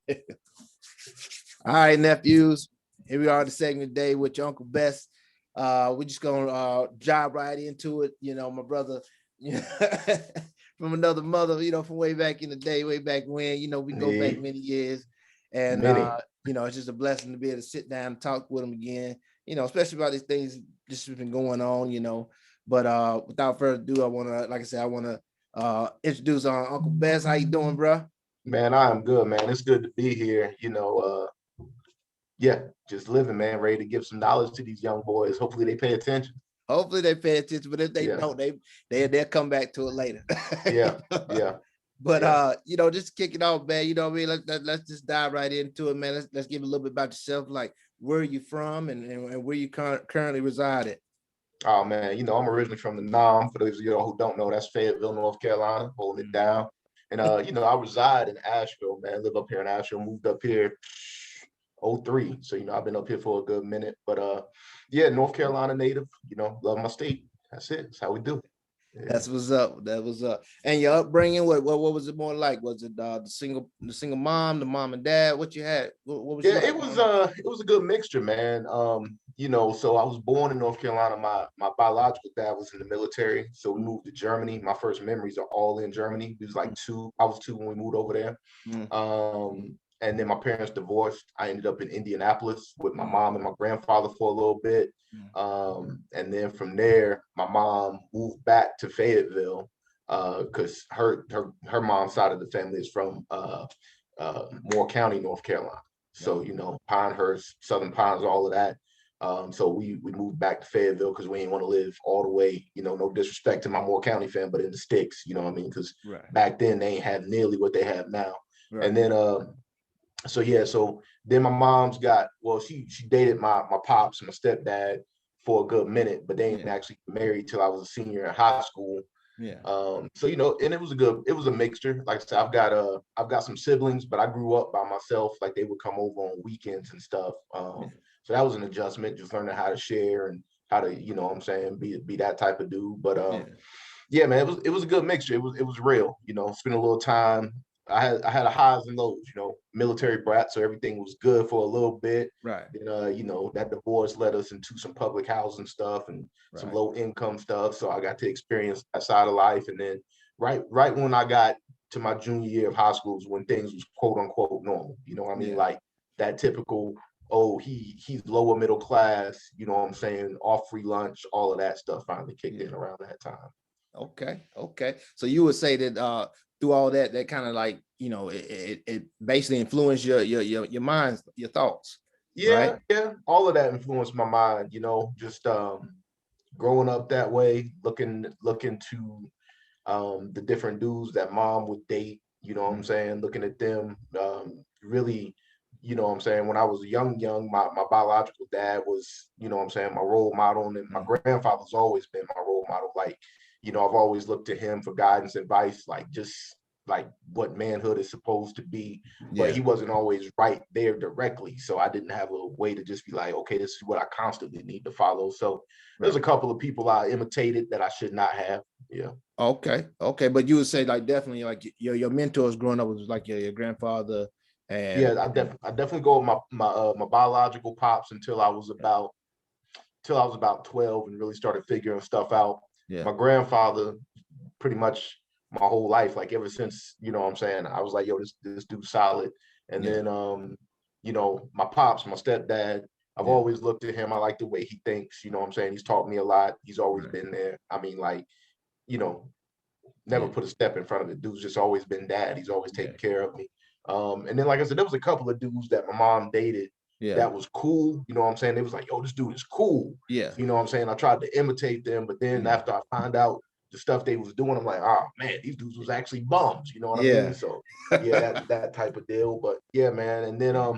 All right, nephews. Here we are the segment today with your Uncle Bes. We're just gonna dive right into it. You know, my brother, from another mother, from way back in the day, way back when, we go back many years. And it's just a blessing to be able to sit down and talk with him again, especially about these things just been going on. But without further ado, I wanna introduce Uncle Bes. How you doing, bro? Man, I am good, man. It's good to be here. Yeah, just living, man, ready to give some knowledge to these young boys. Hopefully they pay attention. Hopefully they pay attention, but if they don't, they'll come back to it later. Yeah. But just kick it off, man. You know what I mean? Let's just dive right into it, man. Let's give a little bit about yourself, like where are you from and where you currently reside at. Oh man, I'm originally from the Nam. For those of you who don't know, that's Fayetteville, North Carolina, holding it down. And I reside in Asheville, man. Live up here in Asheville, moved up here 03. So, I've been up here for a good minute. But yeah, North Carolina native, love my state. That's it. That's how we do. Yeah. That's what's up. That was up. And your upbringing, what was it more like? Was it the single mom, the mom and dad? What you had? What was yeah, it was a good mixture, man. So I was born in North Carolina. My biological dad was in the military. So we moved to Germany. My first memories are all in Germany. It was like two. I was 2 when we moved over there. And then my parents divorced. I ended up in Indianapolis with my mom and my grandfather for a little bit. And then from there, my mom moved back to Fayetteville because her mom's side of the family is from Moore County, North Carolina. So, Pinehurst, Southern Pines, all of that. So we moved back to Fayetteville because we didn't want to live all the way, no disrespect to my Moore County fan, but in the sticks, you know what I mean? Because back then they ain't had nearly what they have now. Right. And then so then my mom's she dated my pops and my stepdad for a good minute, but they ain't actually married till I was a senior in high school. Yeah. So and it was a mixture. Like I said, I've got some siblings, but I grew up by myself. Like they would come over on weekends and stuff. So that was an adjustment, just learning how to share and how to, be that type of dude. But yeah, man, it was a good mixture. It was real, spend a little time. I had a highs and lows, military brat, so everything was good for a little bit. Right. Then that divorce led us into some public housing stuff and some low income stuff. So I got to experience that side of life. And then right when I got to my junior year of high school is when things was quote unquote normal. You know what I mean? Like that typical, he's lower middle class, off free lunch, all of that stuff finally kicked in around that time. Okay. So you would say that through all that kind of like, it basically influenced your mind, your thoughts. Yeah, right? Yeah. All of that influenced my mind, just growing up that way, looking to the different dudes that mom would date, what I'm saying, looking at them, really, what I'm saying, when I was young, my biological dad was, what I'm saying, my role model, and my grandfather's always been my role model. Like, I've always looked to him for guidance, advice, like just like what manhood is supposed to be, but he wasn't always right there directly. So I didn't have a way to just be like, okay, this is what I constantly need to follow. So there's a couple of people I imitated that I should not have. Yeah. Okay. But you would say like definitely like your mentors growing up was like your grandfather. And I definitely go with my biological pops until I was about 12 and really started figuring stuff out. My grandfather pretty much my whole life, like ever since, what I'm saying, I was like, yo, this dude's solid. And then my pops, my stepdad, I've always looked at him. I like the way he thinks, what I'm saying. He's taught me a lot. He's always been there. I mean, like, never put a step in front of it. Dude's just always been dad. He's always taken care of me. And then, like I said, there was a couple of dudes that my mom dated that was cool. You know what I'm saying? They was like, yo, this dude is cool. Yeah. You know what I'm saying? I tried to imitate them, but then after I found out the stuff they was doing, I'm like, oh man, these dudes was actually bums. You know what I mean? So yeah, that type of deal. But yeah, man. And then I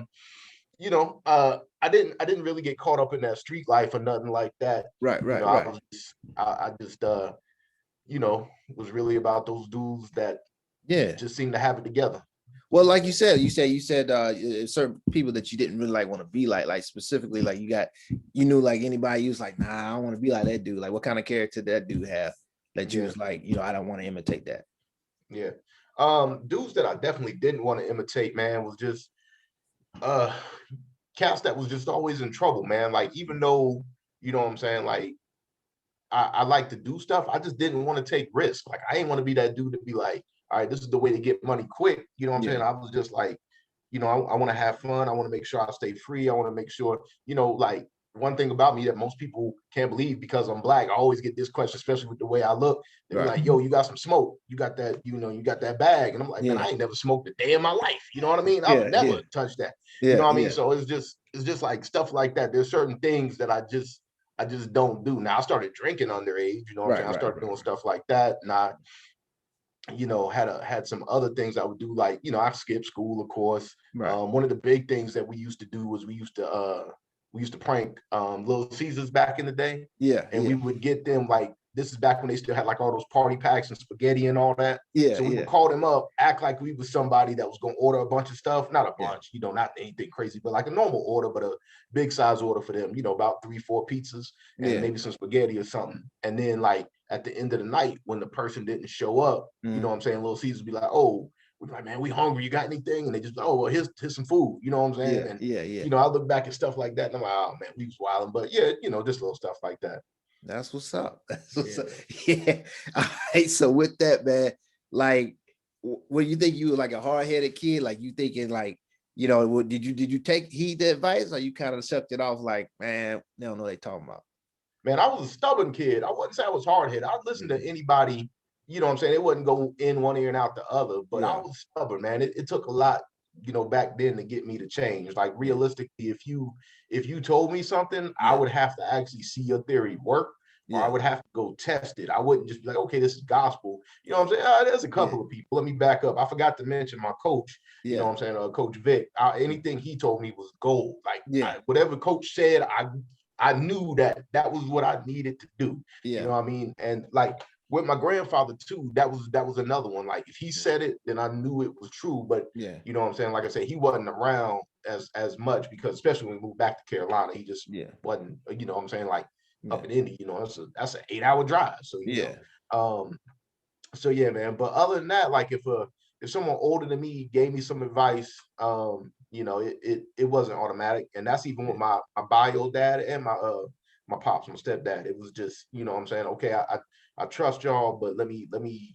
didn't really get caught up in that street life or nothing like that. Right. I just was really about those dudes that just seem to have it together. Well, like you said certain people that you didn't really like want to be like specifically, like you knew like anybody, you was like, nah, I don't want to be like that dude. Like what kind of character that dude have that you was like, I don't want to imitate that. Yeah. Dudes that I definitely didn't want to imitate, man, was just, uh cats that was just always in trouble, man. Like, even though, you know what I'm saying, like, I like to do stuff, I just didn't want to take risks. Like, I didn't want to be that dude to be like, all right, this is the way to get money quick. You know what I'm saying? Yeah. I was just like, I want to have fun. I want to make sure I stay free. I want to make sure, like, one thing about me that most people can't believe, because I'm black, I always get this question, especially with the way I look. They be Right. like, yo, you got some smoke. You got that, you got that bag. And I'm like, man, Yeah. I ain't never smoked a day in my life. You know what I mean? I've Yeah. never Yeah. touched that. You Yeah. know what I mean? Yeah. So it's just like stuff like that. There's certain things that I just don't do. Now I started drinking underage, you know what I'm Right. saying? I Right. started Right. doing stuff like that. And I, had some other things I would do, like, I skipped school, of course. Right. One of the big things that we used to do was we used to prank Little Caesars back in the day, Yeah. and we Yeah. would get them, like, this is back when they still had like all those party packs and spaghetti and all that. Yeah. So we would Yeah. call them up, act like we was somebody that was gonna order a bunch of stuff, not a Yeah. bunch, not anything crazy, but like a normal order, but a big size order for them, about 3, 4 pizzas and Yeah. maybe some spaghetti or something. And then, like, at the end of the night, when the person didn't show up, you know Mm. what I'm saying, Little Caesars be like, oh, we're like, man, we hungry. You got anything? And they just, oh, well, here's some food. You know what I'm saying? Yeah. And Yeah. Yeah. I look back at stuff like that and I'm like, oh man, we was wilding. But yeah, just little stuff like that. That's what's up. That's what's Yeah. up. Yeah. All right. So with that, man, like, what do you think? You were like a hard-headed kid? Like, you thinking like, did you take heed the advice, or you kind of shucked it off like, man, they don't know what they talking about? Man, I was a stubborn kid. I wouldn't say I was hard headed. I'd listen to Mhm. anybody, you know what I'm saying? It wouldn't go in one ear and out the other, but I Yeah. was stubborn, man. It took a lot, back then to get me to change. Like, Yeah. realistically, if you told me something, I Yeah. would have to actually see your theory work, or I Yeah. would have to go test it. I wouldn't just be like, okay, this is gospel. You know what I'm saying? There's a Yeah. couple of people. Let me back up. I forgot to mention my coach, you know Yeah. what I'm saying? Coach Vic. Anything he told me was gold. Like, Yeah. whatever coach said, I knew that was what I needed to do. You know Yeah. what I mean? And like with my grandfather too, that was another one. Like, if he said it, then I knew it was true. But Yeah. you know what I'm saying? Like I said, he wasn't around as much, because especially when we moved back to Carolina, he just Yeah. wasn't, you know what I'm saying, like Yeah. up in Indy, that's an 8-hour drive. So, Yeah. um, so yeah, man. But other than that, like, if someone older than me gave me some advice, it wasn't automatic. And that's even with Yeah. my bio dad and my pops, my stepdad. It was just, you know what I'm saying, okay, I trust y'all, but let me,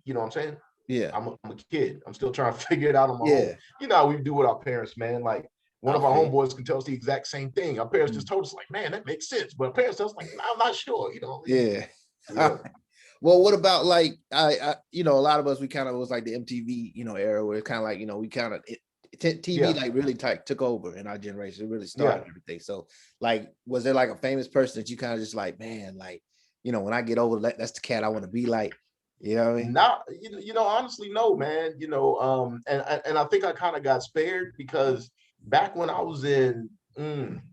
you know what I'm saying? Yeah. I'm a kid. I'm still trying to figure it out on my own. Yeah. You know how we do with our parents, man. Like, one I of our feel homeboys can tell us the exact same thing. Our parents you. just told us, like, man, that makes sense. But our parents tell us, like, nah, I'm not sure, Yeah. Yeah. Well, what about like a lot of us, we kind of was like the MTV, era where it's kind of like, we kind of TV Yeah. like really took over in our generation. It really Yeah. started everything. So like, was there like a famous person that you kind of just like, man, like, when I get over, that's the cat I want to be like, you know what I mean? Not, honestly, no, man. And I think I kind of got spared, because back when I was in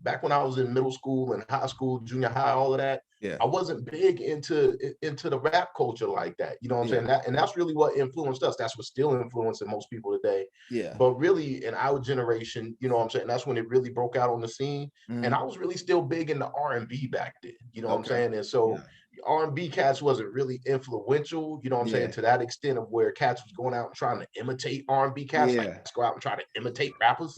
back when I was in middle school and high school, junior high, all of that, Yeah. I wasn't big into the rap culture like that. You know what I'm Yeah. saying? That's really what influenced us. That's what's still influencing most people today. Yeah. But really, in our generation, you know what I'm saying, that's when it really broke out on the scene. And Mhm. I was really still big into R&B back then. You know what I'm Okay. saying? And so Yeah. R&B cats wasn't really influential, you know what I'm saying, Yeah. to that extent of where cats was going out and trying to imitate R&B cats, like, Yeah. let's go out and try to imitate rappers.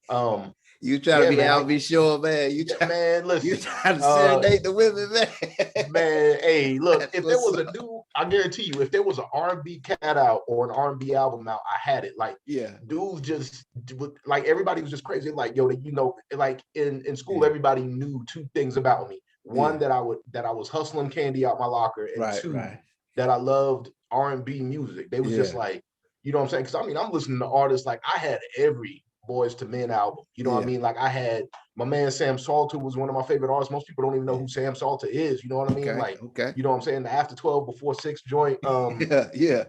Um, You trying to yeah, be man, Al B. Sure, man. You yeah, try man, you listen, trying to uh, serenade the women, man. man, hey, look, That's if there what's was a up. new, I guarantee you, if there was an R&B cat out or an R&B album out, I had it. Like, Yeah. dudes just, like, everybody was just crazy. Like, yo, like in school, Yeah. everybody knew two things about me. One, Yeah. that I was hustling candy out my locker, and Right. two, Right. that I loved R&B music. They was just Yeah. like, you know what I'm saying? Because I mean, I'm listening to artists, like, I had every Boys to Men album. You know what I Yeah. mean? Like, I had my man Sam Salter was one of my favorite artists. Most people don't even know Yeah. who Sam Salter is. You know what I mean? Okay. Like, Okay. you know what I'm saying? The After 12 Before 6 joint. Yeah. Yeah.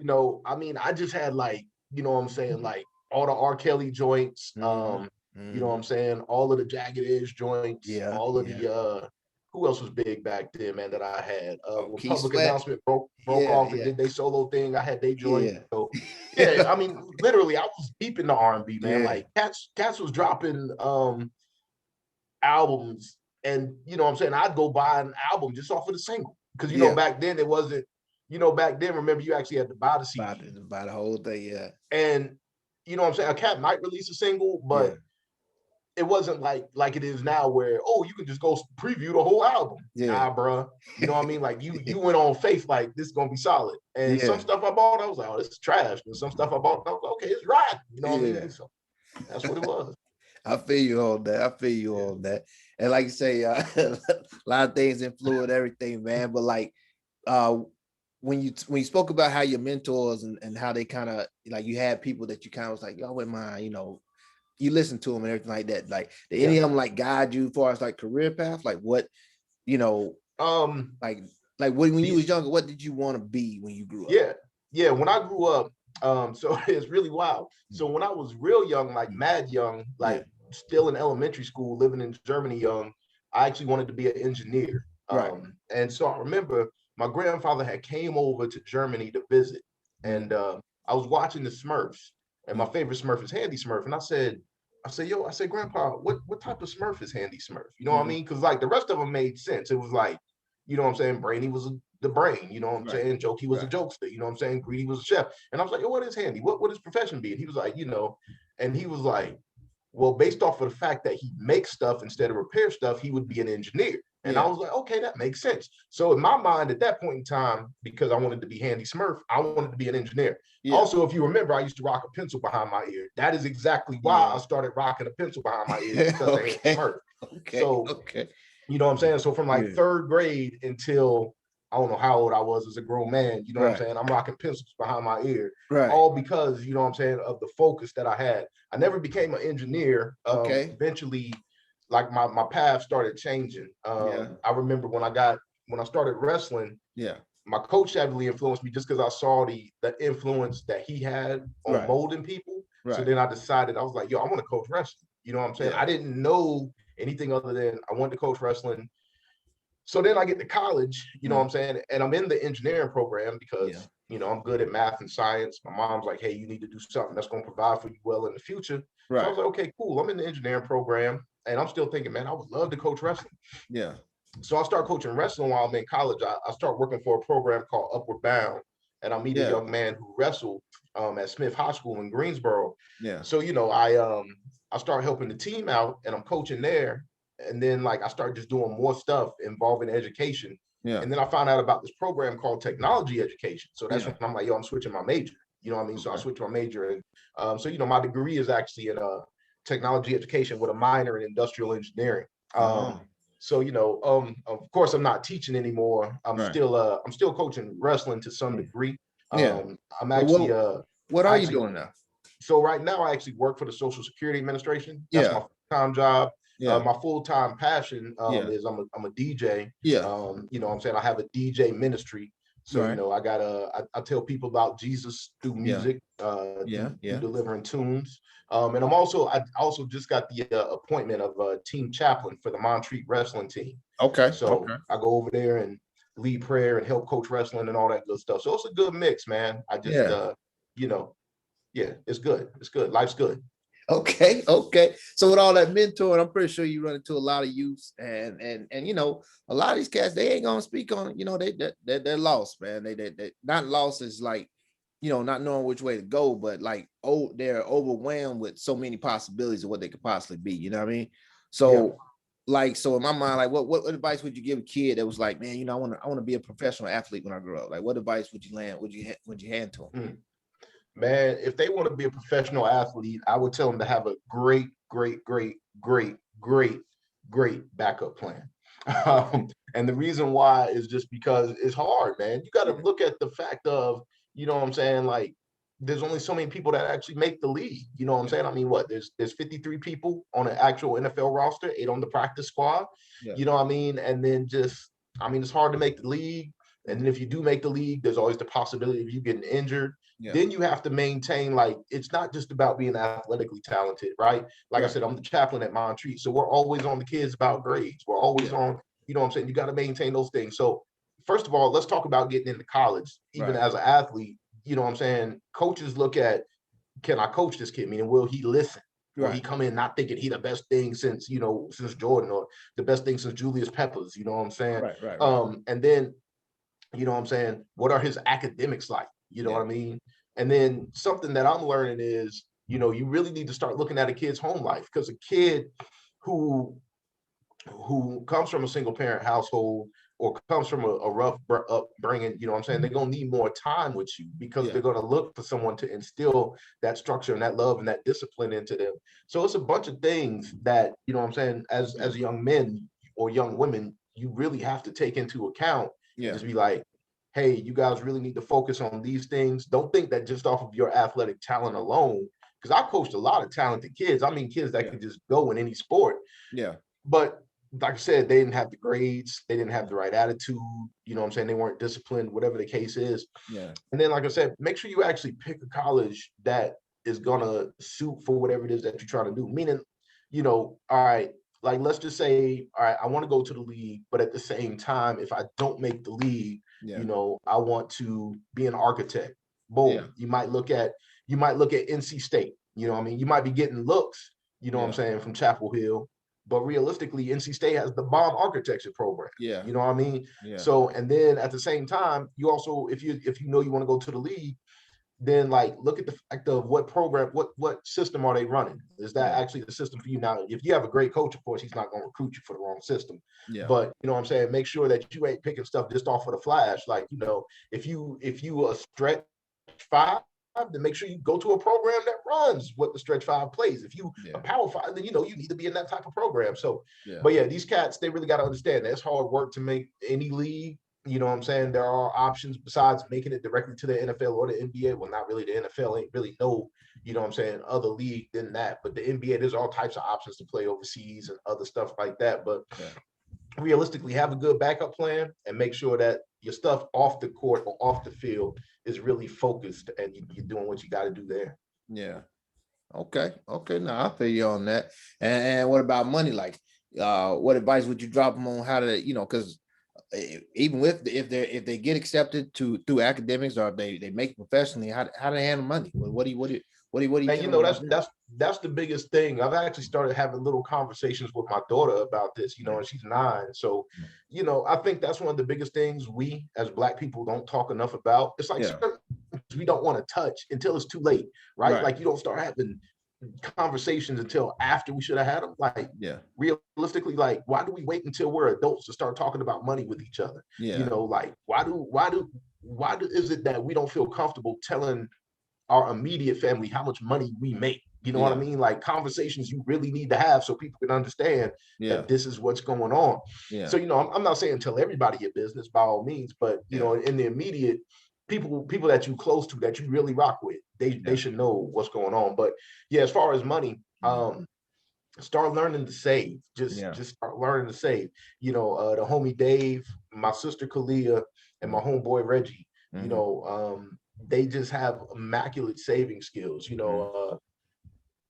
I mean, I just had, like, you know what I'm saying, like, all the R. Kelly joints, Hmm. you know what Hmm. I'm saying, all of the Jagged Edge joints, Yeah. all of Yeah. the who else was big back then, man, that I had? Oh, When Key Public Sweat. Announcement broke Yeah. off and Yeah. did they solo thing, I had they joint. Yeah. So yeah, I mean, literally, I was deep in the R&B, man. Yeah. Like, Cats was dropping albums, and you know what I'm saying, I'd go buy an album just off of the single. Because Yeah. back then it wasn't, back then, remember, you actually had to buy the CD. By the whole thing. Yeah. And you know what I'm saying, a cat might release a single, Yeah. but it wasn't like it is now where, oh, you can just go preview the whole album. Yeah. Nah, bro. You know what I mean? Like you went on faith, like this is gonna be solid. And Yeah. some stuff I bought, I was like, oh, this is trash. And some stuff I bought, I was like, okay, it's right. You know what I Yeah. mean? So that's what it was. I feel you on that. I feel you on that. And like you say, a lot of things influence everything, man. But like, uh, when you spoke about how your mentors and how they kind of like you had people that you kind of was like, y'all wouldn't mind, you know, you listen to them and everything like that. Like, did any of them like guide you as far as like career path? Like what, you know, like when you was younger, what did you want to be when you grew up? Yeah. When I grew up, so it's really wild. So when I was real young, like mad young, like still in elementary school, living in Germany young, I actually wanted to be an engineer. Right. And so I remember my grandfather had came over to Germany to visit, and I was watching the Smurfs, and my favorite Smurf is Handy Smurf, and I said, Grandpa, what type of Smurf is Handy Smurf? You know what I mean? Because like the rest of them made sense. It was like, you know what I'm saying? Brainy was the brain, you know what I'm saying? Jokey was a jokester, you know what I'm saying? Greedy was a chef. And I was like, yo, what is Handy? What would his profession be? And he was like, you know, and he was like, well, based off of the fact that he makes stuff instead of repair stuff, he would be an engineer. And I was like, okay, that makes sense. So in my mind at that point in time, because I wanted to be Handy Smurf, I wanted to be an engineer. Also, if you remember, I used to rock a pencil behind my ear. That is exactly why I started rocking a pencil behind my ear, because of Handy Smurf. So, you know what I'm saying? So from like third grade until I don't know how old I was as a grown man, you know what I'm saying? I'm rocking pencils behind my ear, all because, you know what I'm saying, of the focus that I had. I never became an engineer. Eventually, like my path started changing. I remember when I started wrestling, my coach heavily influenced me just because I saw the influence that he had on molding people. So then I decided, I was like, yo, I want to coach wrestling. You know what I'm saying? I didn't know anything other than I wanted to coach wrestling. So then I get to college, you know what I'm saying? And I'm in the engineering program because, you know, I'm good at math and science. My mom's like, hey, you need to do something that's going to provide for you well in the future. So I was like, okay, cool. I'm in the engineering program. And I'm still thinking, man, I would love to coach wrestling. So I start coaching wrestling while I'm in college. I start working for a program called Upward Bound. And I meet a young man who wrestled at Smith High School in Greensboro. So, you know, I start helping the team out and I'm coaching there. And then like I started just doing more stuff involving education. And then I found out about this program called technology education. So that's when I'm like, yo, I'm switching my major. You know what I mean? So I switched my major. And so, you know, my degree is actually in technology education with a minor in industrial engineering. So, you know, of course, I'm not teaching anymore. I'm still coaching wrestling to some degree. I'm actually what are you doing now? So right now, I actually work for the Social Security Administration. That's my full-time job. My full-time passion is I'm a DJ. You know what I'm saying? I have a DJ ministry. So, you know, I tell people about Jesus through music, through delivering tunes. And I also just got the appointment of a team chaplain for the Montreat wrestling team. So I go over there and lead prayer and help coach wrestling and all that good stuff. So it's a good mix, man. I just, you know, it's good. It's good. Life's good. Okay. So with all that mentoring, I'm pretty sure you run into a lot of youths and you know, a lot of these cats, they ain't gonna speak on, you know, they're lost, man. They not lost is like, you know, not knowing which way to go, but like, they're overwhelmed with so many possibilities of what they could possibly be. You know what I mean? So like, so in my mind, like what advice would you give a kid that was like, man, you know, I want to be a professional athlete when I grow up? Like, what advice would you hand to them? Man, if they want to be a professional athlete, I would tell them to have a great backup plan. And the reason why is just because it's hard, man. You got to look at the fact of, you know what I'm saying? Like, there's only so many people that actually make the league. You know what I'm saying? I mean, what? There's 53 people on an actual NFL roster, 8 on the practice squad. You know what I mean? And then it's hard to make the league. And then if you do make the league, there's always the possibility of you getting injured. Then you have to maintain, like, it's not just about being athletically talented, right? Like I said, I'm the chaplain at Montreat. So we're always on the kids about grades. We're always on, you know what I'm saying? You got to maintain those things. So first of all, let's talk about getting into college, even as an athlete. You know what I'm saying? Coaches look at, can I coach this kid? Meaning, will he listen? Will he come in not thinking he the best thing since Jordan, or the best thing since Julius Peppers? You know what I'm saying? And then, you know what I'm saying, what are his academics like? You know what I mean? And then something that I'm learning is You know, you really need to start looking at a kid's home life, because a kid who comes from a single parent household or comes from a rough upbringing, you know what I'm saying, they're going to need more time with you, because Yeah. they're going to look for someone to instill that structure and that love and that discipline into them. So it's a bunch of things that, you know what I'm saying, as young men or young women, you really have to take into account and Yeah. just be like, hey, you guys really need to focus on these things. Don't think that just off of your athletic talent alone, because I coached a lot of talented kids. I mean, kids that Yeah. could just go in any sport. Yeah. But like I said, they didn't have the grades, they didn't have the right attitude, you know what I'm saying? They weren't disciplined, whatever the case is. Yeah. And then, like I said, make sure you actually pick a college that is gonna suit for whatever it is that you're trying to do. Meaning, you know, all right, like let's just say, all right, I want to go to the league, but at the same time, if I don't make the league, Yeah. you know, I want to be an architect. Yeah. Boom. You might look at NC State. You know what I mean? You might be getting looks, you know what I'm Yeah. saying, from Chapel Hill, but realistically, NC State has the bomb architecture program. Yeah. You know what I mean? Yeah. So, and then at the same time, you also, if you know you want to go to the league, then like look at the fact of what program, what system are they running? Is that Yeah. actually the system for you? Now, if you have a great coach, of course, he's not going to recruit you for the wrong system. Yeah. But you know what I'm saying? Make sure that you ain't picking stuff just off of the flash. Like, you know, if you a stretch five, then make sure you go to a program that runs what the stretch five plays. If you a Yeah. power five, then you know you need to be in that type of program. So, Yeah. but yeah, these cats, they really got to understand that it's hard work to make any league. You know what I'm saying? There are options besides making it directly to the NFL or the NBA. Well, not really. The NFL ain't really no, you know what I'm saying, other league than that. But the NBA, there's all types of options to play overseas and other stuff like that. But Yeah. realistically, have a good backup plan and make sure that your stuff off the court or off the field is really focused and you're doing what you got to do there. Yeah. Okay. Okay. Now I feel you on that. And what about money? Like, what advice would you drop them on how to, because even with if they get accepted to through academics, or if they make it professionally, how do they handle money? What do you Man, tell you them know, about that's that? that's that's the biggest thing. I've actually started having little conversations with my daughter about this, you know, and she's 9. So, you know, I think that's one of the biggest things we as Black people don't talk enough about. It's like Yeah. certain things we don't want to touch until it's too late, right? Right. Like you don't start having conversations until after we should have had them. Like Yeah. realistically, like why do we wait until we're adults to start talking about money with each other? You Yeah. know, like why do is it that we don't feel comfortable telling our immediate family how much money we make? You know what I Yeah. mean? Like conversations you really need to have so people can understand Yeah. that this is what's going on. Yeah. So, you know, I'm not saying tell everybody your business by all means, but you Yeah. know, in the immediate people that you close to, that you really rock with, they Yeah. should know what's going on. But yeah, as far as money, Mhm. start learning to save. Just Yeah. just start learning to save. You know, the homie Dave, my sister Kalia, and my homeboy Reggie, you Mm-hmm. know, they just have immaculate saving skills. You know,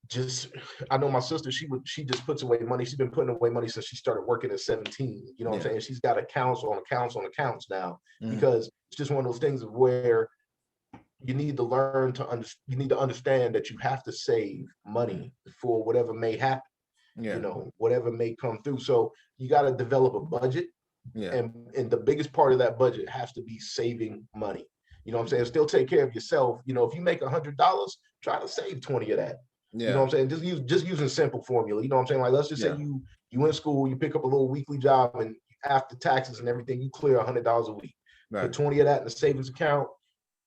just I know my sister, she just puts away money. She's been putting away money since she started working at 17. You know what I'm Yeah. saying? She's got accounts on accounts on accounts now, Mhm. because it's just one of those things of where you need to learn to you need to understand that you have to save money for whatever may happen, you Yeah. know, whatever may come through. So you got to develop a budget, Yeah. and the biggest part of that budget has to be saving money. You know what I'm saying? Still take care of yourself. You know, if you make $100, try to save 20 of that. You know Yeah. what I'm saying? Just using simple formula. You know what I'm saying? Like let's just say Yeah. you in school, you pick up a little weekly job, and after taxes and everything, you clear $100 a week. Put Right. 20 of that in the savings account.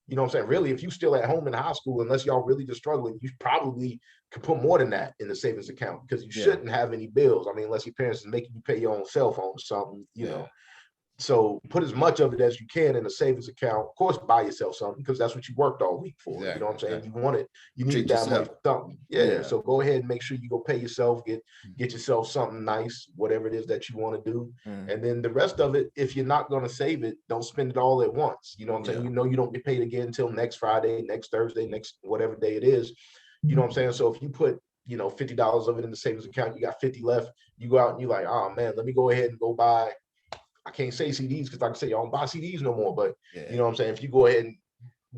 You know what I'm saying? Really, if you still at home in high school, unless y'all really just struggling, you probably could put more than that in the savings account, because you Yeah. shouldn't have any bills. I mean, unless your parents is making you pay your own cell phone or something, you Yeah. know. So put as much of it as you can in a savings account. Of course, buy yourself something, because that's what you worked all week for. You know Exactly. what I'm saying? Exactly. You wanted, you needed Treat that money yourself. for something. Yeah. Yeah. So go ahead and make sure you go pay yourself, get yourself something nice, whatever it is that you want to do. Mm. And then the rest of it, if you're not going to save it, don't spend it all at once. You know what I'm saying? Yeah. You know you don't get paid again until next Friday, next Thursday, next whatever day it is. You know what I'm saying? So if you put, you know, $50 of it in the savings account, you got 50 left, you go out and you're like, oh man, let me go ahead and go buy, I can't say CDs because like I say, y'all don't buy CDs no more. But you Yeah. know what I'm saying? If you go ahead and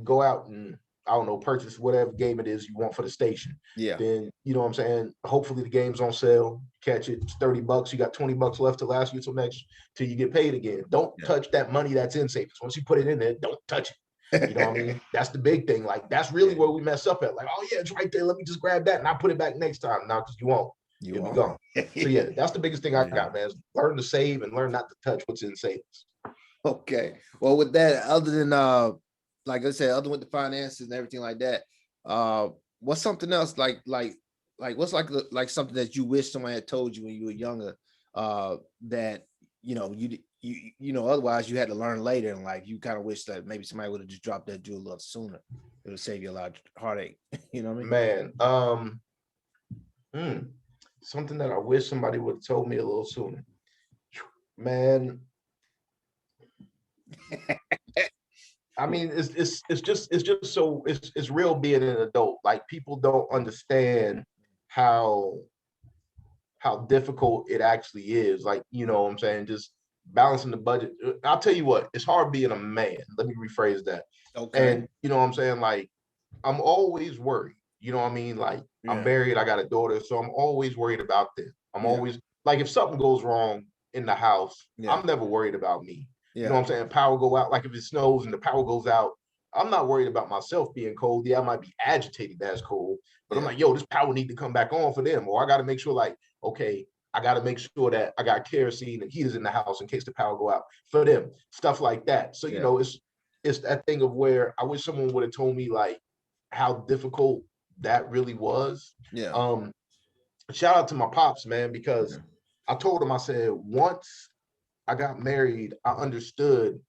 go out and, I don't know, purchase whatever game it is you want for the station, Yeah. then you know what I'm saying? Hopefully the game's on sale. Catch it, it's $30. You got $20 left to last you till you get paid again. Don't Yeah. touch that money that's in savings. Once you put it in there, don't touch it. You know what I mean? That's the big thing. Like, that's really where we mess up at. Like, oh yeah, it's right there. Let me just grab that and I'll put it back next time. Now, because you won't. You It'll be won't. gone. So yeah, that's the biggest thing I got, man. Is learn to save and learn not to touch what's in savings. Okay. Well, with that, other than like I said, other with the finances and everything like that, what's something else like what's like something that you wish someone had told you when you were younger, that otherwise you had to learn later, and like you kind of wish that maybe somebody would have just dropped that jewel a little sooner. It would save you a lot of heartache. You know what I mean? Man, something that I wish somebody would have told me a little sooner. Man, I mean, it's real being an adult. Like, people don't understand how difficult it actually is. Like, you know what I'm saying? Just balancing the budget. I'll tell you what, it's hard being a man. Let me rephrase that. Okay. And you know what I'm saying? Like, I'm always worried. You know what I mean? Like, I'm married, I got a daughter, so I'm always worried about this. I'm always like, if something goes wrong in the house, I'm never worried about me. You know what I'm saying? Power go out, like if it snows and the power goes out, I'm not worried about myself being cold. Yeah, I might be agitated that's cold, but I'm like, yo, this power need to come back on for them. Or I got to make sure, like, okay, I got to make sure that I got kerosene and heaters in the house in case the power go out for them. Stuff like that. So, you know, it's that thing of where I wish someone would have told me, like, how difficult that really was. Shout out to my pops, man, because I told him, I said, once I got married, I understood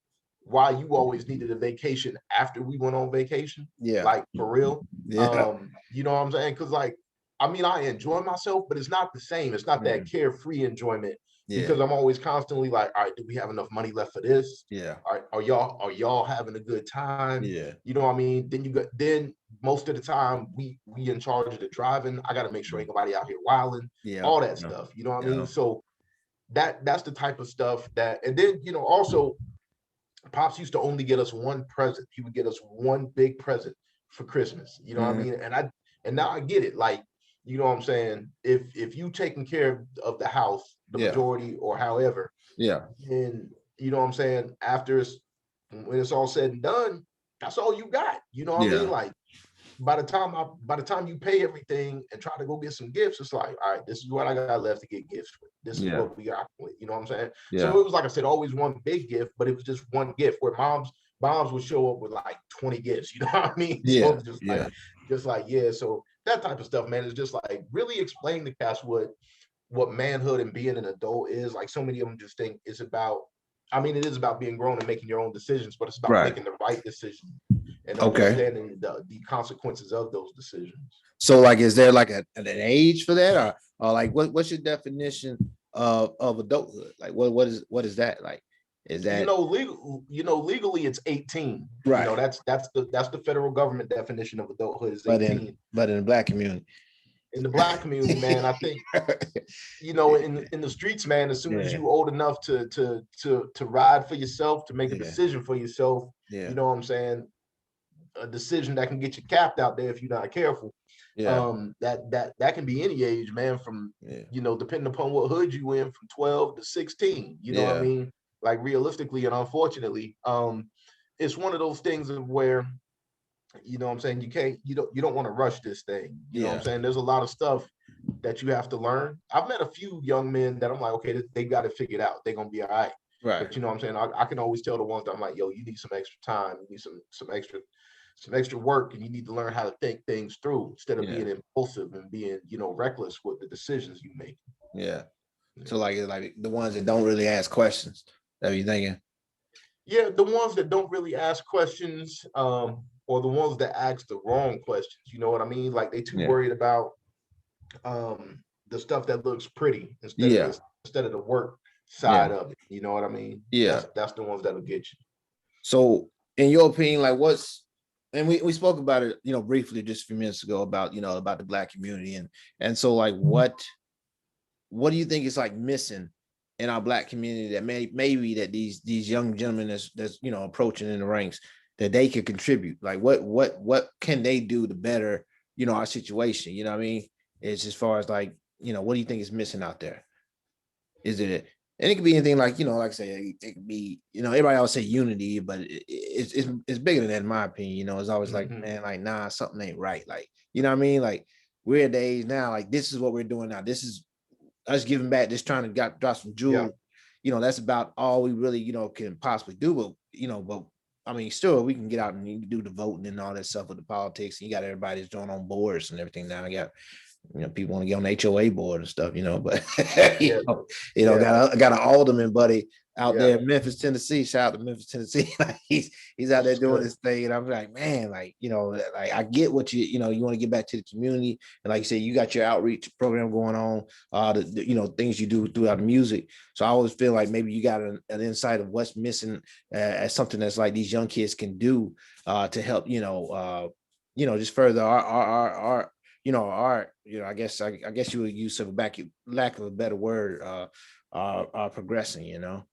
why you always needed a vacation after we went on vacation. Like, for real. You know what I'm saying? Because, like, I mean, I enjoy myself, but it's not the same. It's not that carefree enjoyment, because I'm always constantly like, all right, do we have enough money left for this? Are y'all having a good time? You know what I mean? Then most of the time we in charge of the driving. I got to make sure ain't nobody out here wilding, all that stuff. You know what I mean? So that's the type of stuff that, and then, you know, also, Pops used to only get us one present. He would get us one big present for Christmas. You know what I mean? And now I get it. Like, you know what I'm saying? If you taking care of the house, the majority or however, then, you know what I'm saying, when it's all said and done, that's all you got. You know what I mean? Like, by the time you pay everything and try to go get some gifts, it's like, all right, this is what I got left to get gifts with. This is what we got with. You know what I'm saying? So it was, like I said, always one big gift, but it was just one gift, where moms would show up with like 20 gifts. You know what I mean? So just like so that type of stuff, man, is just like really explain to cats what manhood and being an adult is. Like, so many of them just think it's about, I mean, it is about being grown and making your own decisions, but it's about making the right decision and understanding the consequences of those decisions. So, like, is there like an age for that, or like what's your definition of adulthood? Like, what is that like? Is that, legally it's 18. Right. You know, that's the federal government definition of adulthood is 18. But in the Black community. In the Black community, man, I think, you know, in the streets, man, as soon as you old enough to ride for yourself, to make a decision for yourself, you know what I'm saying, a decision that can get you capped out there if you're not careful. That can be any age, man, from you know, depending upon what hood you in, from 12 to 16. You know what I mean? Like, realistically and unfortunately, it's one of those things of where, you know what I'm saying, you don't want to rush this thing. You know what I'm saying? There's a lot of stuff that you have to learn. I've met a few young men that I'm like, okay, they got it figured out. They're gonna be all right. But you know what I'm saying? I can always tell the ones that I'm like, yo, you need some extra time, you need some extra work, and you need to learn how to think things through instead of being impulsive and being, you know, reckless with the decisions you make. So like the ones that don't really ask questions, that you thinking? Yeah, the ones that don't really ask questions, or the ones that ask the wrong questions. You know what I mean? Like, they too worried about the stuff that looks pretty instead of the work side of it. You know what I mean? That's the ones that'll get you. So, in your opinion, like, and we spoke about it, you know, briefly just a few minutes ago about, you know, about the Black community, and so, like, what do you think is like missing in our Black community that maybe that these young gentlemen that's you know, approaching in the ranks, that they could contribute? Like, what can they do to better, you know, our situation? You know what I mean? It's as far as, like, you know, what do you think is missing out there? Is it And it could be anything like, like I say, it could be, everybody always say unity, but it's bigger than that, in my opinion. It's always like, Mm-hmm. man, like, nah, something ain't right. Like, you know what I mean? Like, we're at the age now, like, this is what we're doing now. This is us giving back, just trying to drop some Yeah. jewels. That's about all we really, can possibly do. But I mean, still, we can get out and you can do the voting and all that stuff with the politics. And you got everybody that's joining on boards and everything now. You got people want to get on the HOA board and stuff, but Yeah. got an alderman buddy out Yeah. there in Memphis, Tennessee. Shout out to Memphis, Tennessee. Like he's out there That's doing good. his thing, and I'm like, man, like like I get what you want to get back to the community, and like you said, you got your outreach program going on, things you do throughout the music. So I always feel like maybe you got an insight of what's missing as something that's like these young kids can do to help, just further our art, I guess you would use some lack of a better word, are progressing,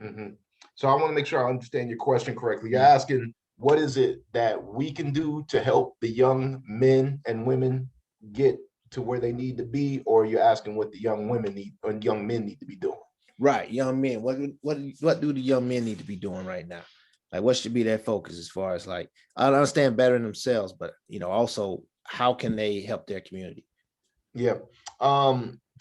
Mm-hmm. So I want to make sure I understand your question correctly. You're Mhm. asking, what is it that we can do to help the young men and women get to where they need to be, or you're asking what the young women need or young men need to be doing? Right, young men. What do the young men need to be doing right now? Like, what should be their focus as far as like I understand better in themselves, but also how can they help their community? Yeah.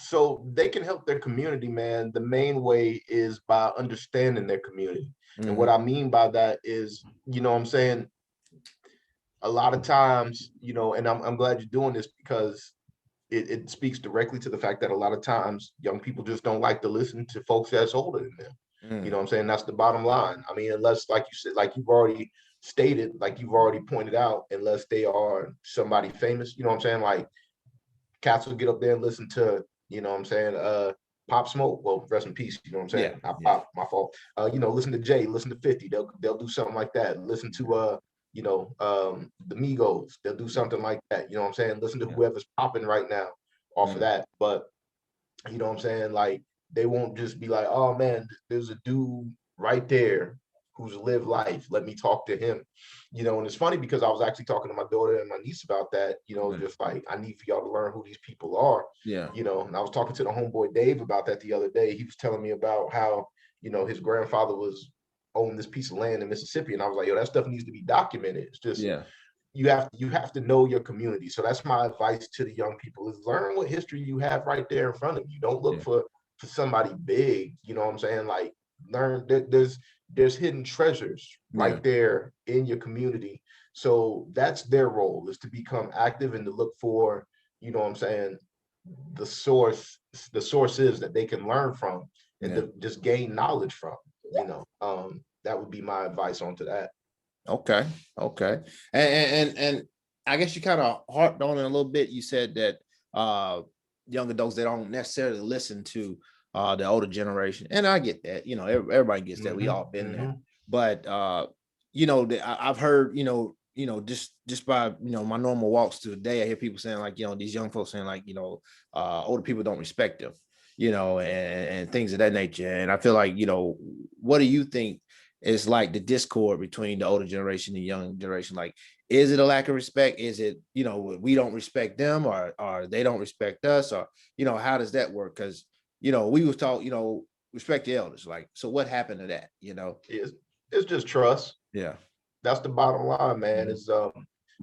So they can help their community, man. The main way is by understanding their community. And what Mm-hmm. I mean by that is, what I'm saying, a lot of times, and I'm glad you're doing this because it speaks directly to the fact that a lot of times young people just don't like to listen to folks that's older than them. You know Mm. what I'm saying? That's the bottom line. I mean, unless, like you said, like you've already stated, like you've already pointed out, unless they are somebody famous, you know what I'm saying? Like cats will get up there and listen to, what I'm saying, Pop Smoke. Well, rest in peace, you know what I'm Yeah, saying? Not yeah, Pop, my fault. Listen to Jay, listen to 50. They'll do something like that. Listen to the Migos, they'll do yeah, something like that. You know what I'm saying? Listen to yeah. whoever's popping right now off of Mm. that. But you know what I'm saying? Like they won't just be like, oh man, there's a dude right there who's lived life. Let me talk to him. And it's funny because I was actually talking to my daughter and my niece about that, Right. just like I need for y'all to learn who these people are. Yeah. And I was talking to the homeboy Dave about that the other day. He was telling me about how, his grandfather was owned this piece of land in Mississippi. And I was like, yo, that stuff needs to be documented. It's just Yeah. you have to know your community. So that's my advice to the young people is learn what history you have right there in front of you. Don't look Yeah. for somebody big, you know what I'm saying? Like learn there's hidden treasures Yeah. right there in your community. So that's their role is to become active and to look for, you know what I'm saying, the sources that they can learn from and Yeah. to just gain knowledge from, that would be my advice onto that. Okay. Okay. And I guess you kind of harped on it a little bit. You said that young adults, they don't necessarily listen to the older generation. And I get that, everybody gets that. We Mm-hmm, all been there. mm-hmm. But I've heard, just by my normal walks to the day, I hear people saying like, these young folks saying like, older people don't respect them, and things of that nature. And I feel like, what do you think is like the discord between the older generation and young generation? Like, is it a lack of respect? Is it, we don't respect them, or they don't respect us, or, how does that work? Because, we was taught, respect the elders. Like, so what happened to that, It's just trust. Yeah. That's the bottom line, man. Mhm. Is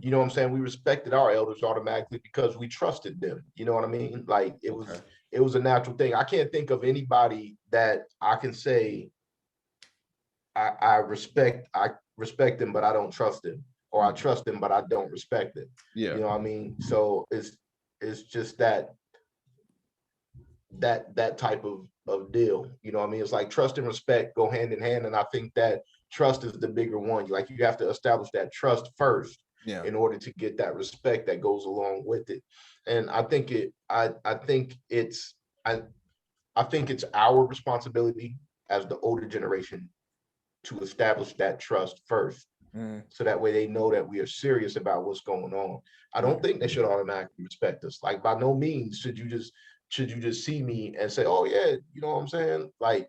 you know what I'm saying? We respected our elders automatically because we trusted them. You know what I mean? Like Okay. it was a natural thing. I can't think of anybody that I can say I respect them, but I don't trust them, or I Mhm. trust them, but I don't respect them. Yeah. You know what I mean? So it's just that type of deal. You know what I mean? It's like trust and respect go hand in hand. And I think that trust is the bigger one. Like you have to establish that trust first Yeah. in order to get that respect that goes along with it. And I I think it's our responsibility as the older generation to establish that trust first. Mhm. So that way they know that we are serious about what's going on. I don't Right. think they should automatically respect us. Like by no means should you just see me and say, oh yeah, you know what I'm saying? Like,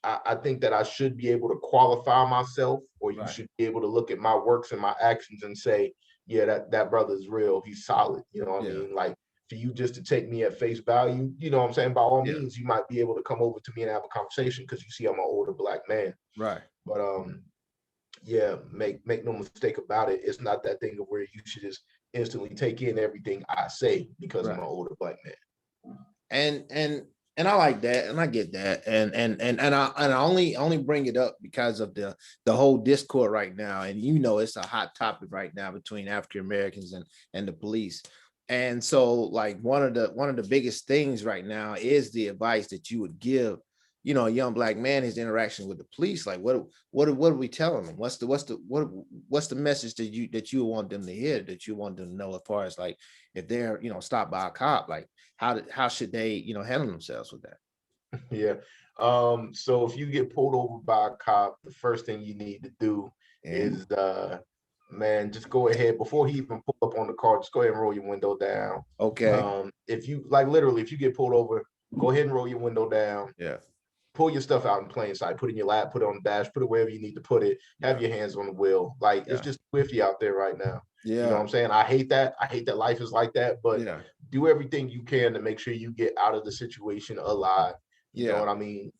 I think that I should be able to qualify myself, or you Right. should be able to look at my works and my actions and say, yeah, that brother is real. He's solid. You know what I Yeah. mean? Like for you just to take me at face value, you know what I'm saying? By all Yeah. means, you might be able to come over to me and have a conversation because you see I'm an older black man. Right. But yeah, make no mistake about it. It's not that thing of where you should just instantly take in everything I say because I'm Right. an older black man. And I like that, and I get that, and I only bring it up because of the whole discord right now, and it's a hot topic right now between African Americans and the police, and so like one of the biggest things right now is the advice that you would give, a young black man, his interaction with the police. Like what are we telling them? What's the message that you want them to hear, that you want them to know, as far as like if they're stopped by a cop, like how should they handle themselves with that? Yeah. So if you get pulled over by a cop, the first thing you need to do Yeah. is man, just go ahead before he even pull up on the car, just go ahead and roll your window down. Okay. If you like literally, if you get pulled over, go ahead and roll your window down, Yeah. pull your stuff out in plain sight, put it in your lap, put it on the dash, put it wherever you need to put it, have Yeah. your hands on the wheel. Like it's Yeah. just whiffy out there right now. You know what Yeah. I'm saying? I hate that. I hate that life is like that, but Yeah. do everything you can to make sure you get out of the situation alive. You know Yeah. what I mean?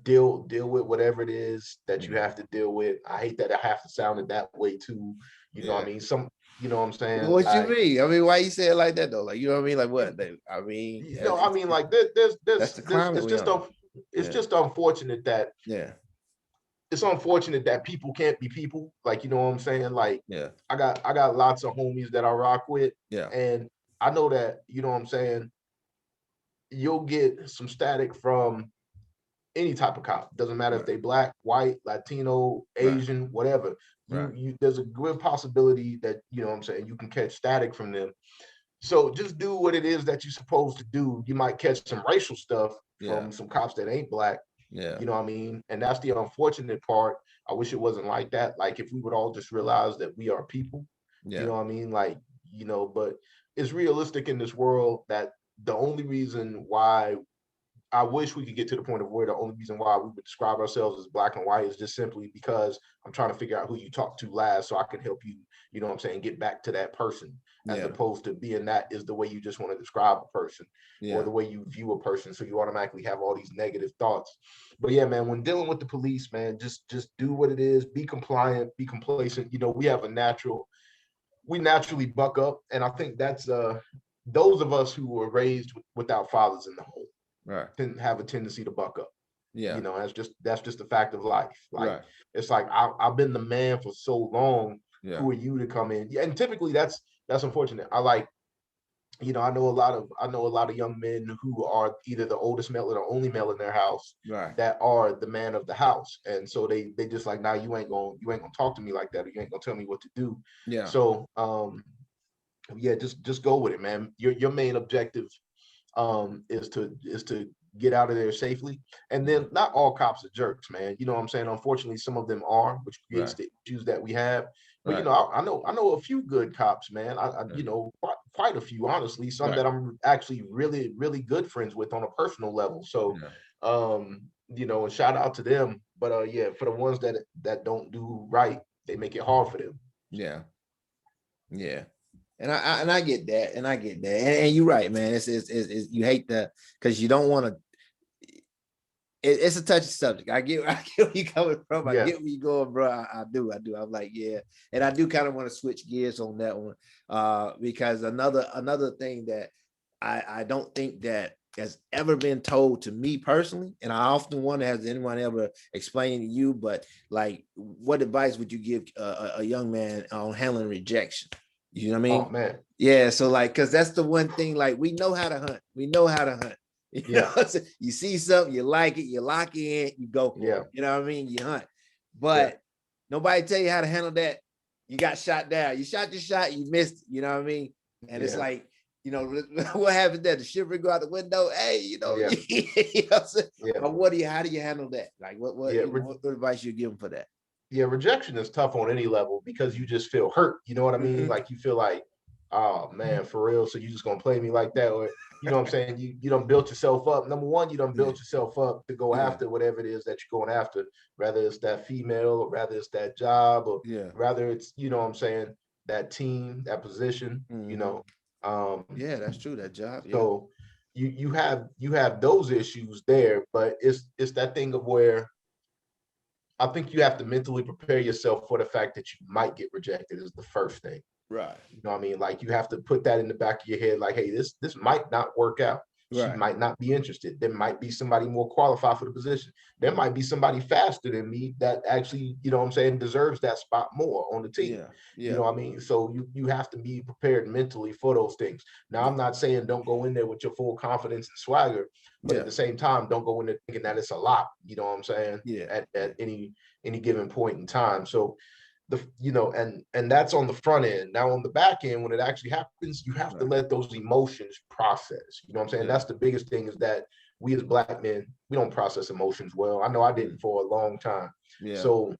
Deal with whatever it is that you Yeah. have to deal with. I hate that I have to sound it that way too. You know what I Yeah. mean? You know what I'm saying? What you Like, mean? I mean, why you say it like that though? Like, you know what I mean? Like you, what? I mean, I mean, like that's the climate it's we just on. it's Yeah. just unfortunate that Yeah. people can't be people. Like, you know what I'm saying? Like, Yeah. I got lots of homies that I rock with, Yeah. and I know that, you know what I'm saying, you'll get some static from any type of cop. Doesn't matter if Right. they black, white, Latino, Right. Asian, whatever. Right. You there's a good possibility that, you know what I'm saying, you can catch static from them. So just do what it is that you're supposed to do. You might catch some racial stuff Yeah. from some cops that ain't black. Yeah. You know what I mean? And that's the unfortunate part. I wish it wasn't like that. Like if we would all just realize that we are people, you Yeah. know what I mean? Like, but it's realistic in this world that the only reason why I wish we could get to the point of where the only reason why we would describe ourselves as black and white is just simply because I'm trying to figure out who you talk to last so I can help you, you know what I'm saying, get back to that person, as Yeah. opposed to being that is the way you just want to describe a person or Yeah. the way you view a person. So you automatically have all these negative thoughts. But yeah, man, when dealing with the police, man, just do what it is, be compliant, be complacent. You know, we naturally buck up. And I think that's those of us who were raised without fathers in the home Right. have a tendency to buck up. Yeah. You know, that's just a fact of life. Like Right. it's like I've been the man for so long. Yeah. Who are you to come in? Yeah, and typically that's unfortunate. I know a lot of young men who are either the oldest male or the only male in their house Right. that are the man of the house, and so they just like, nah, you ain't gonna talk to me like that, or you ain't gonna tell me what to do. Yeah. So yeah, just go with it, man. Your main objective is to get out of there safely. And Yeah. then not all cops are jerks, man. You know what I'm saying? Unfortunately, some of them are, which creates Right. the issues that we have. But Right. I know a few good cops, man. Yeah. Quite a few, honestly. Some Right. that I'm actually really really good friends with on a personal level. So, Yeah. and shout out to them. But yeah, for the ones that don't do right, they make it hard for them. Yeah. Yeah. And I get that, and you're right, man. It's you hate that because you don't want to. It's a touchy subject. I get where you coming from. I Yeah, get where you going, bro. I do. I'm like, yeah, and I do kind of want to switch gears on that one, because another thing that I don't think that has ever been told to me personally, and I often wonder, has anyone ever explained to you? But like, what advice would you give a young man on handling rejection? You know what I oh mean? man, Yeah. So like, because that's the one thing. Like, we know how to hunt. We know how to hunt. You know yeah, what I'm saying? You see something, you like it, you lock in, you go for yeah, it. You know what I mean? You hunt. yeah, But nobody tell you how to handle that. You got shot down. You shot your shot, you missed. You know what I mean? And it's yeah, like, what happened there? The shiver go out the window. Hey, yeah, you know what I'm saying? yeah, But how do you handle that? Like, yeah. what advice you give them for that? Yeah, rejection is tough on any level because you just feel hurt. You know what I mean? Mhm. Like you feel like, oh man, for real. So you just gonna play me like that, or you know what I'm saying? You done built yourself up. Number one, you done Yeah, built yourself up to go yeah, after whatever it is that you're going after, whether it's that female or rather it's that job or yeah. rather it's, you know what I'm saying, that team, that position, Hmm. Yeah, that's true. That job. Yeah. So you have those issues there, but it's that thing of where I think you have to mentally prepare yourself for the fact that you might get rejected is the first thing. Right. You know what I mean? Like you have to put that in the back of your head, like, hey, this might not work out. She Right. might not be interested. There might be somebody more qualified for the position. There might be somebody faster than me that actually, you know what I'm saying, deserves that spot more on the team. Yeah. You Yeah. know what I mean? So you have to be prepared mentally for those things. Now, Yeah. I'm not saying don't go in there with your full confidence and swagger, but at Yeah. the same time, don't go in there thinking that it's a lot. You know what I'm saying? Yeah. At any given point in time. So and that's on the front end. Now on the back end, when it actually happens, you have to Right. let those emotions process. You know what I'm saying? Yeah. That's the biggest thing, is that we as Black men, we don't process emotions well. I know I Mm. didn't for a long time. Yeah. So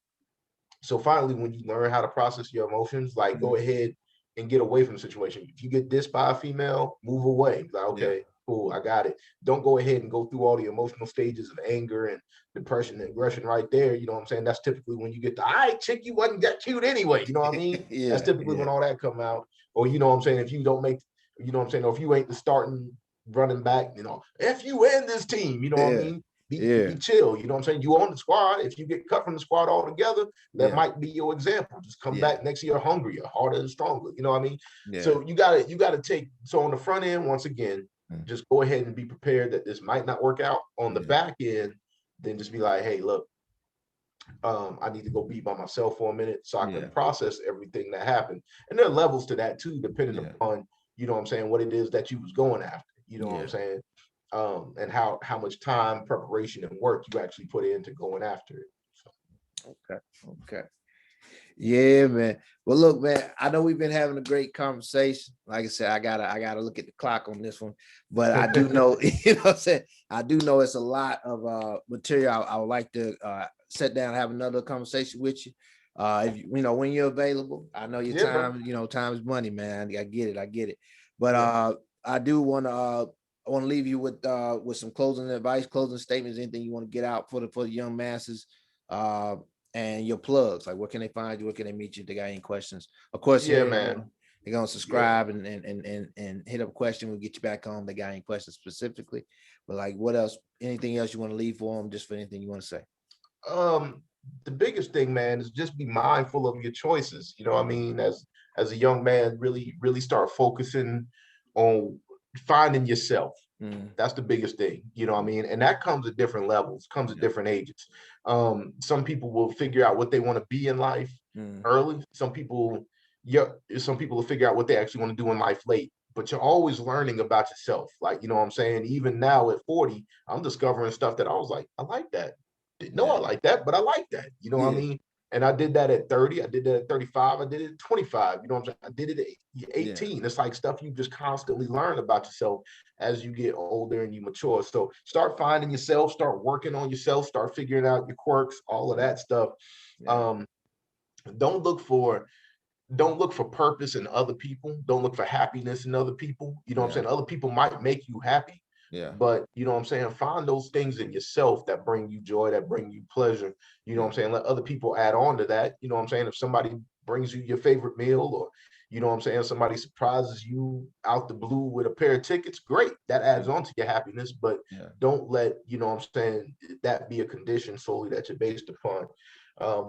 so finally, when you learn how to process your emotions, like, go Mhm. ahead and get away from the situation. If you get dissed by a female, move away. Like, Yeah. okay, cool, I got it. Don't go ahead and go through all the emotional stages of anger and depression and aggression right there. You know what I'm saying? That's typically when you get the, all right, chick, you wasn't that cute anyway. You know what I mean? That's Yeah. typically Yeah. when all that come out. Or, you know what I'm saying? If you don't make, you know what I'm saying? Or if you ain't the starting running back, if you in this team, you know what I Yeah. mean? Be Yeah. chill. You know what I'm saying? You on the squad. If you get cut from the squad altogether, that Yeah. might be your example. Just come Yeah. back next year hungrier, harder and stronger. You know what I mean? Yeah. So you gotta take, so on the front end, once again, Mm. just go ahead and be prepared that this might not work out. On the Yeah. back end, then just be like, hey, look, I need to go be by myself for a minute so I can Yeah. process everything that happened. And there are levels to that too, depending Yeah. upon, you know what I'm saying, what it is that you was going after. You know what I'm Yeah. saying? And how much time, preparation, and work you actually put into going after it. So, Okay. Okay. Yeah, man. Well, look, man, I know we've been having a great conversation. Like I said, I gotta look at the clock on this one, but I do know, what I'm saying? I do know it's a lot of material. I would like to sit down and have another conversation with you. If when you're available. I know your yeah, bro. time, time is money, man. I get it, I get it. But Yeah. I do want to leave you with some closing advice, closing statements, anything you want to get out for the young masses. Uh, and your plugs, like where can they find you, where can they meet you if they got any questions. Of course, Yeah, man. they're gonna Yeah. subscribe and hit up a question. We'll get you back on if they got any questions specifically. But like, what else, anything else you want to leave for them, just for anything you want to say? Um, the biggest thing, man, is just be mindful of your choices. You know what I mean? As a young man, really, really start focusing on finding yourself. Mm, That's the biggest thing, you know what I mean? And that comes at different levels, comes at yeah. different ages. Some people will figure out what they want to be in life Mm, early. Yeah, some people will figure out what they actually want to do in life late. But you're always learning about yourself. Like, you know what I'm saying? Even now at 40, I'm discovering stuff that I was like, I like that. Didn't know yeah. I like that, but I like that. You know what I Yeah. mean? And I did that at 30. I did that at 35. I did it at 25. You know what I'm saying? I did it at Yeah. 18. It's like stuff you just constantly learn about yourself as you get older and you mature. So start finding yourself, start working on yourself, start figuring out your quirks, all of that stuff. Yeah. Um, don't look for don't look for purpose in other people. Don't look for happiness in other people. You know what I'm Yeah. saying? Other people might make you happy, Yeah. but you know what I'm saying? Find those things in yourself that bring you joy, that bring you pleasure. You know what Yeah. I'm saying? Let other people add on to that. You know what I'm saying? If somebody brings you your favorite meal, or you know what I'm saying, somebody surprises you out the blue with a pair of tickets, great. That adds Yeah. on to your happiness, but Yeah. don't let, you know what I'm saying, that be a condition solely that you're based upon.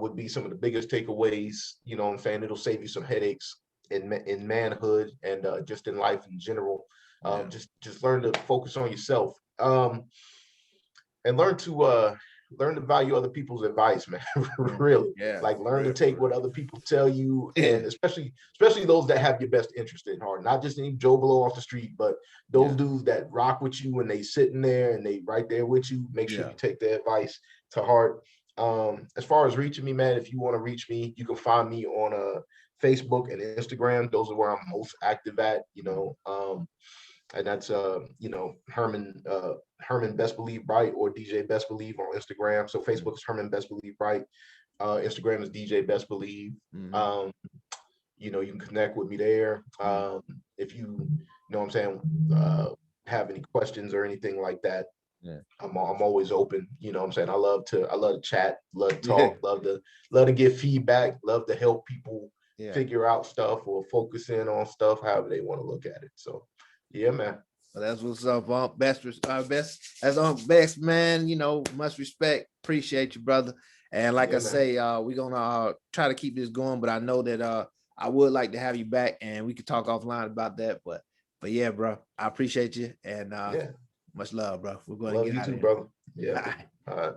Would be some of the biggest takeaways. You know what I'm saying? It'll save you some headaches in manhood and just in life in general. Yeah. Just learn to focus on yourself, and learn to value other people's advice, man. Mm, Really, yeah. like, For learn to real. For take real. what other people tell you, Yeah. and especially those that have your best interest in heart. Not just any Joe Blow off the street, but those Yeah. dudes that rock with you and they sitting there and they right there with you. Make sure Yeah. you take their advice to heart. As far as reaching me, man, if you want to reach me, you can find me on Facebook and Instagram. Those are where I'm most active at. And that's Herman Best Believe Bright, or DJ Best Believe on Instagram. So Facebook is Herman Best Believe Bright. Instagram is DJ Best Believe. Mm-hmm. Um, you can connect with me there. Mm-hmm. If you know what I'm saying, have any questions or anything like that, Yeah. I'm always open. You know what I'm saying? I love to chat, love to Yeah. talk, love to get feedback, love to help people figure out stuff or focus in on stuff, however they want to look at it. So yeah, man. Well, that's what's up, best as Uncle Bes, man. You know, much respect. Appreciate you, brother. And like I say, we're gonna try to keep this going, but I know that I would like to have you back and we could talk offline about that. But yeah, bro, I appreciate you and much love, bro. We're going to Love get you out too, of here. brother. Yeah. All right. All right.